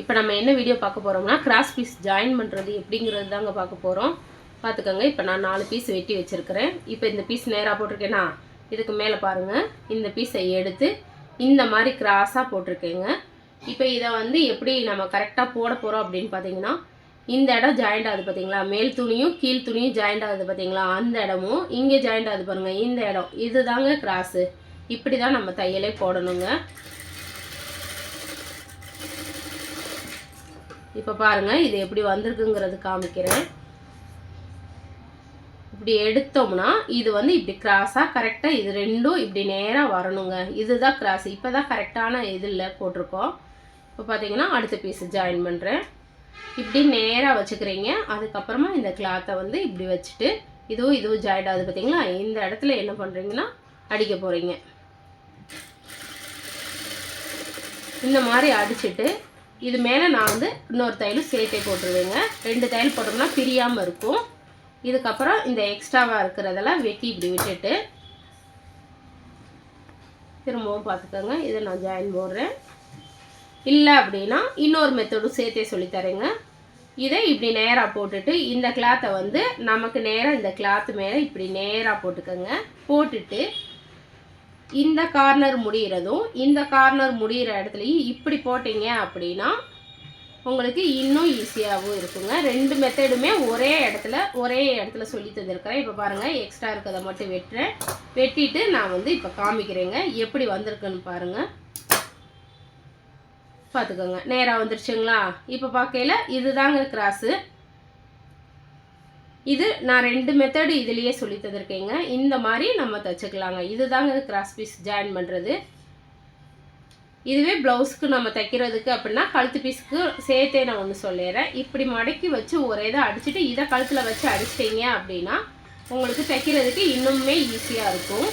இப்போ நம்ம என்ன வீடியோ பார்க்க போகிறோம்னா கிராஸ் பீஸ் ஜாயின் பண்ணுறது எப்படிங்கிறது தாங்க பார்க்க போகிறோம். பார்த்துக்கோங்க. இப்போ நான் 4 பீஸ் வெட்டி வச்சுருக்கிறேன். இப்போ இந்த பீஸ் நேராக போட்டிருக்கேன்னா இதுக்கு மேலே பாருங்கள், இந்த பீஸை எடுத்து இந்த மாதிரி கிராஸாக போட்டிருக்கேங்க. இப்போ இதை வந்து எப்படி நம்ம கரெக்டாக போட போகிறோம் அப்படின்னு பார்த்தீங்கன்னா, இந்த இடம் ஜாயிண்ட் ஆகுது பார்த்தீங்களா, மேல் துணியும் கீழ் துணியும் ஜாயிண்ட் ஆகுது பார்த்தீங்களா, அந்த இடமும் இங்கே ஜாயிண்ட் ஆகுது பாருங்கள், இந்த இடம் இது தாங்க கிராஸு. இப்படி தான் நம்ம தையலே போடணுங்க. இப்போ பாருங்கள், இது எப்படி வந்திருக்குங்கிறது காமிக்கிறேன். இப்படி எடுத்தோம்னா இது வந்து இப்படி கிராஸாக கரெக்டாக இது ரெண்டும் இப்படி நேராக வரணுங்க. இதுதான் கிராஸ். இப்போ தான் கரெக்டான இதில் போட்டிருக்கோம். இப்போ பார்த்தீங்கன்னா அடுத்த பீஸ் ஜாயின் பண்ணுறேன். இப்படி நேராக வச்சுக்கிறீங்க. அதுக்கப்புறமா இந்த கிளாத்தை வந்து இப்படி வச்சுட்டு இதுவும் ஜாயிண்ட் ஆகுது பார்த்தீங்களா, இந்த இடத்துல என்ன பண்ணுறீங்கன்னா அடிக்க போகிறீங்க. இந்த மாதிரி அடிச்சுட்டு இது மேலே நான் வந்து இன்னொரு தையலும் சேர்த்தே போட்டுருவேங்க. 2 தையல் போட்டோம்னா பிரியாமல் இருக்கும். இதுக்கப்புறம் இந்த எக்ஸ்ட்ராவாக இருக்கிறதெல்லாம் வெட்டி இப்படி விட்டுட்டு திரும்பவும் பார்த்துக்கோங்க. இதை நான் ஜாயின் போடுறேன். இல்லை அப்படின்னா இன்னொரு மெத்தடும் சேர்த்தே சொல்லித்தரேங்க. இதை இப்படி நேராக போட்டுட்டு இந்த கிளாத்தை வந்து நமக்கு நேராக இந்த கிளாத்து மேலே இப்படி நேராக போட்டுக்கோங்க. போட்டுட்டு இந்த கார்னர் முடிகிறதும் இந்த கார்னர் முடிகிற இடத்துலையும் இப்படி போட்டிங்க அப்படின்னா உங்களுக்கு இன்னும் ஈஸியாகவும் இருக்குங்க. 2 மெத்தடுமே ஒரே இடத்துல சொல்லி தந்துருக்கிறேன். இப்போ பாருங்கள், எக்ஸ்ட்ரா இருக்கிறத மட்டும் வெட்டுறேன். வெட்டிட்டு நான் வந்து இப்போ காமிக்கிறேங்க எப்படி வந்திருக்குன்னு பாருங்கள். பார்த்துக்கோங்க, நேராக வந்துருச்சுங்களா. இப்போ பார்க்கையில் இதுதாங்க கிராஸு. இது நான் 2 மெத்தடு இதுலேயே சொல்லி தந்திருக்கேங்க. இந்த மாதிரி நம்ம தைச்சிக்கலாங்க. இதுதாங்க கிராஸ் பீஸ் ஜாயின் பண்ணுறது. இதுவே ப்ளவுஸுக்கு நம்ம தைக்கிறதுக்கு அப்படின்னா கழுத்து பீஸுக்கு சேர்த்தே நான் ஒன்று சொல்லிடுறேன். இப்படி மடக்கி வச்சு ஒரே இதை அடிச்சுட்டு இதை கழுத்தில் வச்சு அடிச்சிட்டிங்க அப்படின்னா உங்களுக்கு தைக்கிறதுக்கு இன்னுமே ஈஸியாக இருக்கும்.